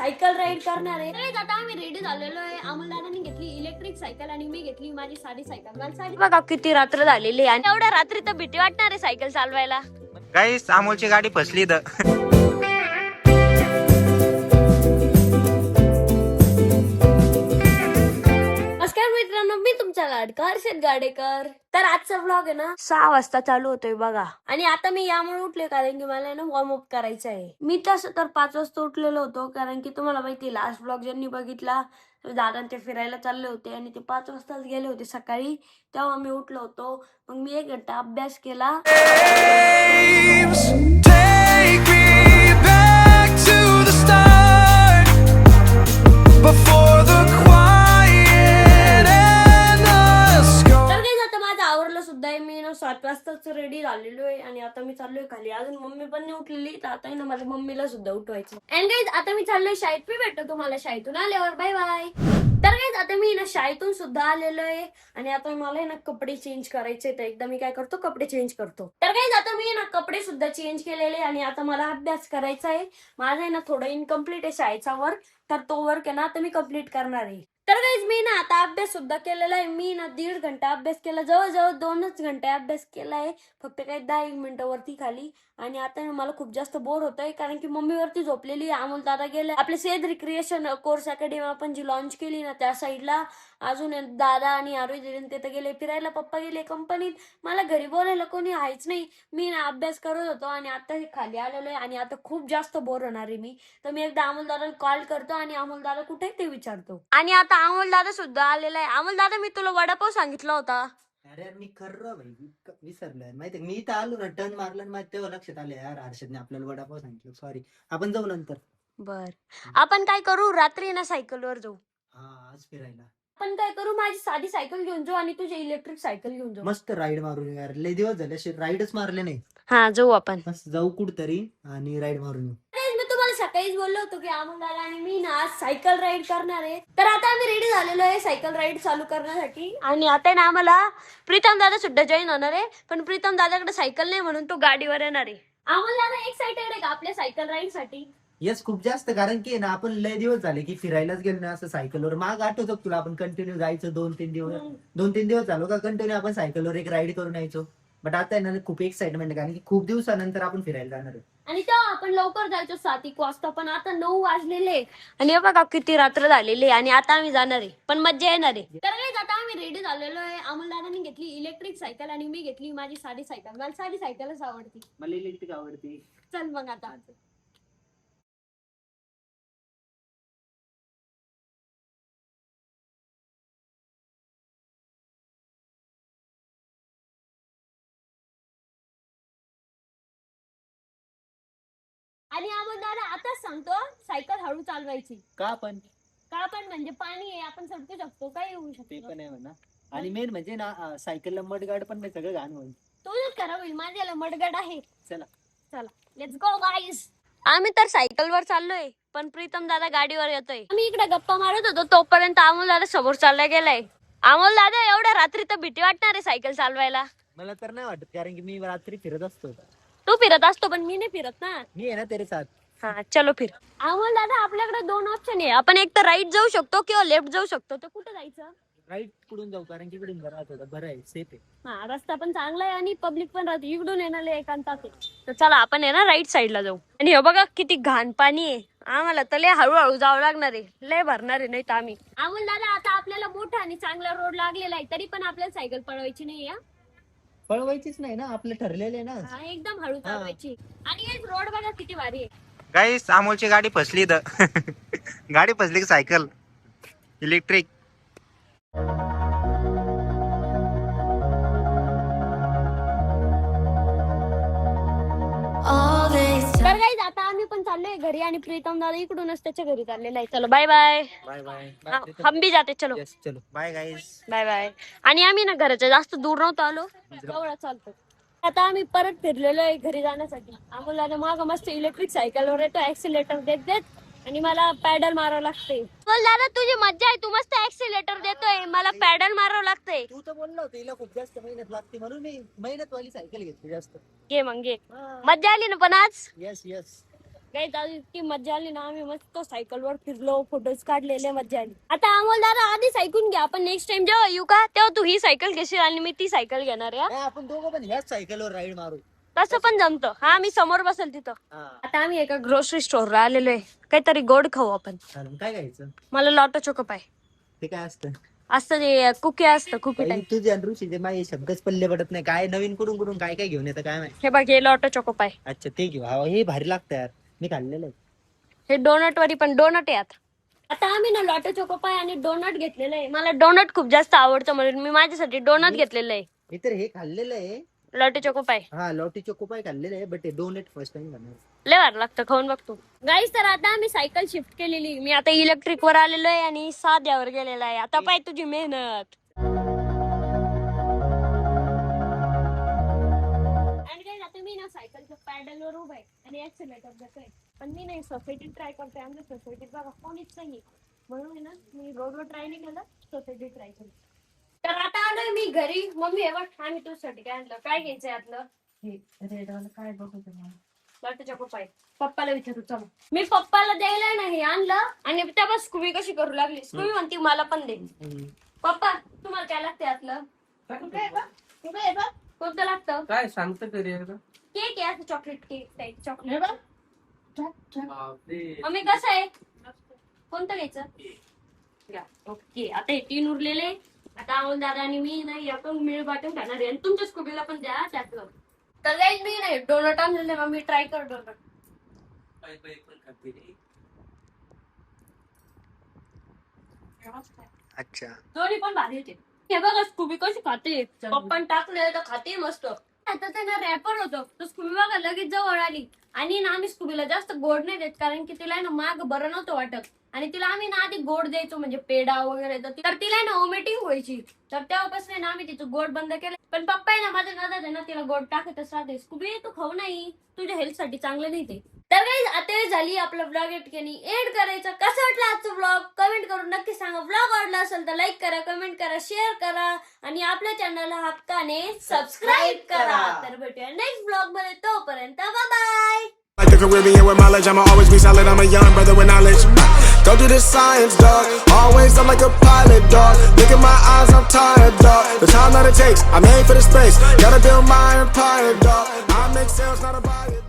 Cycle ride करणार आहे. आता आम्ही रेडी झालेलो आहे. अमोल दादानी घेतली इलेक्ट्रिक सायकल आणि मी घेतली माझी साधी सायकल. मला साडी बघा किती रात्र झालेली आणि एवढ्या रात्री तर भीती वाटणार आहे सायकल चालवायला. गाईस अमोलची गाडी फसली तर नमस्कार मित्रांनो, मी तुमचा लाडका हर्षद गाडेकर. तर आजचा व्लॉग आहे ना 6 वाजता चालू होतोय बघा. आणि आता मी यामुळे उठले कारण की मला ना वॉर्म अप करायचं आहे. मी तसं तर 5 वाजता उठलेलो होतो कारण की तुम्हाला माहिती लास्ट व्लॉग ज्यांनी बघितला दादा ते फिरायला चालले होते आणि ते 5 वाजताच गेले होते सकाळी. तेव्हा मी उठलो होतो. मग मी 1 घंटा अभ्यास केला. Take me back to the start, before the quiet and the score. तर काही आता माझं आवरलं सुद्धा आहे. मी ना 7 वाजताच रेडी झालेलो आहे आणि आता मी चाललोय खाली. अजून मम्मी पण नाही उठलेली तर आता ना माझ्या मम्मीला सुद्धा उठवायचं. अँड गाईज आता मी चाललोय शाळेत. मी भेटतो तुम्हाला शाळेतून आल्यावर. Bye bye. तर गाईज आता मी ना शाळेतून सुद्धा आलेलो आहे आणि आता मला ना कपडे चेंज करायचे. तर एकदा मी काय करतो कपडे चेंज करतो. तर गाईज आता मी ना कपडे सुद्धा चेंज केलेले आणि आता मला अभ्यास करायचा आहे. माझा आहे ना थोडं इनकम्प्लीट आहे शाळेचा वर्क. तर तो वर्क आहे ना आता मी कम्प्लीट करणार आहे. तर गाईज मी ना आता अभ्यास सुद्धा केलेला आहे. मी ना 1.5 घंटा अभ्यास केला. जवळजवळ 2च घंटे अभ्यास केलाय. फक्त काही 10 मिनिटं वरती खाली. आणि आता मला खूप जास्त बोर होतंय कारण की मम्मी वरती झोपलेली. अमोल दादा गेले आपले सेद रिक्रिएशन कोर्स अकॅडमी आपण जी लॉन्च केली ना त्या साईडला. अजून दादा आणि आरोग्य तिथे गेले फिरायला. पप्पा गेले कंपनीत. मला घरी बोलायला कोणी आहेच नाही. मी ना अभ्यास करत होतो आणि आता हे खाली आलेलो आहे आणि आता खूप जास्त बोर होणार आहे मी. तर मी एकदा अमोल दादाला कॉल करतो आणि अमोल दादा कुठे ते विचारतो. आणि आता अमोल दादा सुद्धा आलेला आहे. अमोल दादा मी तुला वडापाव सांगितला होता. अरे यार मी खरं भाई विसरलोय माहिती मी इथं आलो ना टर्न मारला आणि माझ्या तेव्हा लक्षात आलं यार हर्षदने आपल्याला वडापाव सांगितलं. सॉरी आपण जाऊ नंतर. बर आपण काय करू रात्री ना सायकलवर जाऊ. हा आज फिरायला आपण काय करू माझी साधी सायकल घेऊन जाऊ आणि तुझी इलेक्ट्रिक सायकल घेऊन जाऊ. मस्त राईड मारून येऊ यार. लय दिवस झाले असे राईडच मारले नाही. हा जाऊ आपण. मस्त जाऊ कुठतरी आणि राईड मारून येऊ. मी तुम्हाला सकाळीच बोललो होतो की अमोल दादा आणि मी ना आज सायकल राईड करणार आहे. तर आता आम्ही रेडी झालेलो आहे सायकल राईड चालू करण्यासाठी. आणि आता ना आम्हाला प्रीतम दादा सुद्धा जॉईन होणार आहे. पण प्रीतम दादाकडे सायकल नाही म्हणून तो गाडीवर येणार आहे. अमोल दादा एक्साइटेड आहे का आपल्या सायकल राईड साठी? येस खूप जास्त कारण की ना आपण लय दिवस झाले की फिरायलाच गेलो ना असं सायकलवर. माग आठवतो तुला आपण कंटिन्यू जायचं 2-3 दिवस 2-3 दिवस झालो का कंटिन्यू आपण सायकलवर एक राईड करून यायचो. बट आता आहे ना खूप एक्साइटमेंट आहे कारण की खूप दिवसानंतर आपण फिरायला जाणार आहे. आणि तेव्हा आपण लवकर जायचो 7-1 वाजता. पण आता 9 वाजलेले आणि हे बघा किती रात्र झालेली आणि आता आम्ही जाणार आहे. पण मज्जा येणार आहे. तर गाईज आता आम्ही रेडी झालेलो आहे. अमोल दादानी घेतली इलेक्ट्रिक सायकल आणि मी घेतली माझी साधी सायकल. मला साधी सायकलच आवडती. मला इलेक्ट्रिक आवडते. चल मग आता आणि अमोल दादा आताच सांगतो सायकल हळू चालवायची. का पण म्हणजे पाणी आहे आपण सडकू शकतो काय होऊ ते शकतो. पण आहे म्हणा. आणि मेन म्हणजे ना सायकलला मडगाड पण नाही सगळं घाण होईल. तूच करा होईल माझ्याला मडगड आहे. चला चला लेट्स गो गाईस. आम्ही तर सायकलवर चाललोय पण प्रीतम दादा गाडीवर येतोय. आम्ही इकडे गप्पा मारत होतो तोपर्यंत अमोल दादा समोर चालला गेलाय. अमोल दादा एवढ्या रात्री तर भीती वाटणार आहे सायकल चालवायला. मला तर नाही वाटत कारण की मी रात्री फिरत असतो. तू फिरत असतो पण मी नाही फिरत ना. मी आहे ना तेरे साथ. हा चलो फिर. अमोल दादा आपल्याकडे 2 ऑप्शन आहे. आपण एक तर राईट जाऊ शकतो किंवा लेफ्ट जाऊ शकतो. तर कुठे जायचं? राईट कुठून जाऊ कारण की इकडून बरं होतं बरं आहे सेफ आहे. हा रस्ता पण चांगला आहे आणि पब्लिक पण राहते. इकडून येणार एकांतात आहे. तर चला आपण आहे ना राईट साईडला जाऊ. आणि हे बघा किती घाण पाणी आहे. आम्हाला तर लय हळूहळू जावं लागणार आहे. लय भरणार आहे नाही तर आम्ही. अमोल दादा आता आपल्याला मोठा आणि चांगला रोड लागलेला आहे तरी पण आपल्याला सायकल पळवायची नाही. पळवायचीच नाही ना आपलं ठरलेलं आहे ना. हा एकदम हळू चालवायची. आणि हे रोड बघा किती भारी आहे. गाईस अमोलची गाडी फसली तर गाडी फसली की सायकल इलेक्ट्रिक. तर गाईज आता आम्ही पण चाललोय घरी आणि प्रीतम दादा इकडूनच त्याच्या घरी चाललेला आहे. चलो बाय बाय. Bye bye. हम भी जाते चलो. चलो बाय गाईस. Bye bye. आणि आम्ही ना घराच्या जास्त दूर नव्हतो आलो जवळ चालतो. आता आम्ही परत फिरलेलो आहे घरी जाण्यासाठी. आम्हाला माग मस्त इलेक्ट्रिक सायकलवर येतो ऍक्सिलेटर देत देत आणि मला पॅडल मारावं लागते. दादा तुझी मज्जा आहे. तू मस्त ऍक्सिलेटर देतोय मला पॅडल मारावं लागतंय. तू तर बोलला होता हिला खूप जास्त मेहनत लागते म्हणून मी मेहनत वाली सायकल घेतली जास्त. घे मग घे. मज्जा आली ना पण आज. Yes yes. गाईज आज इतकी मजा आली ना, आम्ही मस्त सायकलवर फिरलो, फोटोज काढलेले, मजा आली. आता अमोल दादा आधीच ऐकून घ्या, आपण नेक्स्ट टाइम जेव्हा येऊ का तेव्हा तू ही सायकल घेशील आणि मी ती सायकल घेणार आहे. नाही, आपण दोघं पण ह्याच सायकलवर राईड मारू. तसं पण जमतं. हा मी समोर बसेल तिथं. आता आम्ही एका ग्रोसरी स्टोरला आलेलो आहे, काहीतरी गोड खाऊ आपण. काय घ्यायचं? मला लॉटो चोको पाय ते काय असतं? असतं ते कुकी असतं, कुकी काही टाईप. तुझे आणि ऋषीचे माझे शब्दच पल्ले पडत नाही. काय नवीन कुठून काय काय घेऊन येतं काय माहिती. हे बघ, हे लॉटो चोको पाय. अच्छा ते घेऊ. हा, हे भारी लागतं यार, मी खाल्लेलं आहे. हे डोनट वरी पण डोनट आहे. आता आम्ही ना लॉटो चोको पाय आणि डोनट घेतलेलं आहे. मला डोनट खूप जास्त आवडतं म्हणून मी माझ्यासाठी डोनट घेतलेलं आहे. मी तर हे खाल्लेलं आहे. लॉटो चोको पाय हा, लॉटी चोको पाय खाल्लेलं आहे, बट हे डोनेट फर्स्ट टाइम खाणार. लय भारी लागतं, खाऊन बघतो. गाईस तर आता आम्ही सायकल शिफ्ट केलेली. मी आता इलेक्ट्रिक वर आलेलो आहे आणि साध्यावर गेलेला आहे. आता पाय तुझी मेहनत. आणि गाईस आता मी ना सायकलच्या पॅडलवर उभा आहे आणि ऍक्सिलेटर देतोय. पण मी नाही, सोसायटीत ट्राय करतोय. आमच्या सोसायटीत बघा कोणीच नाही, म्हणून आहे ना मी रोडवर ट्राय नाही केलं, सोसायटीत ट्राय केलं. तर आता आलोय मी घरी. मम्मी हे बघ, आम्ही तुझ्यासाठी काय आणलं. काय घ्यायचंय आतलं? हे रेड वाला काय बघू तुम्हाला. लॉटो चोको पाय. पप्पाला विचारू चला. मी पप्पाला द्यायला नाही आणलं आणि तेव्हा स्कूबी कशी करू लागली. स्कूबी म्हणती मला पण दे. पप्पा तुम्हाला काय लागते आतलं? कोणतं लागतं? काय सांगतं तरी एकदा? केक आहे, असं chocolate cake type chocolate. Mummy कसं आहे? कोणतं घ्यायचं? ओके, आता हे 3 उरलेले. आता अमोल दादा आणि मी नाही आपण मिळ वाटून खाणार आहे आणि तुमच्या स्कूबीला पण द्या त्यातलं. तर गाईज मी नाही डोनट आणलेले, मग मी ट्राय कर डोनट. अच्छा दोन्ही पण भारी होते. हे बघा स्कूबी कशी खाते. पप्पान टाकले तर खाते मस्त. आता त्यांना रॅपर होतं तर स्कूबी बघा लगेच जवळ आली. आणि ना आम्ही स्कूबीला जास्त गोड नाही देत, कारण की तिला ना माग बरं नव्हतं वाटत. आणि तिला आम्ही ना आधी गोड द्यायचो, म्हणजे पेढा वगैरे. तर तिला ना वॉमिटिंग व्हायची. तर तेव्हापासून ना आम्ही तिचं गोड बंद केलं. पण पप्पा आहे ना माझ्या दादा ना तिला गोड टाकतच राहते. स्कूबी तू खाऊ नाही, तुझ्या हेल्थ साठी चांगलं नाही ते. तर गाईज आता झाली आपला ब्लॉग ठिकाणी एंड करायचा. कसं वाटलं आजचं ब्लॉग कमेंट करून नक्की सांगा. ब्लॉग आवडला असेल तर लाईक करा, कमेंट करा, शेअर करा आणि आपल्या चॅनलला हक्काने सबस्क्राईब करा. तर भेटूया नेक्स्ट ब्लॉग मध्ये, तोपर्यंत bye bye. Like the Caribbean with mileage, I'ma always be solid. I'm a young brother with knowledge. Go do this science, dog. Always I'm like a pilot, dog. Look at my eyes, I'm tired, dog. The time that it takes, I made for the space. Gotta build my empire, dog. I make sales, not a buyer.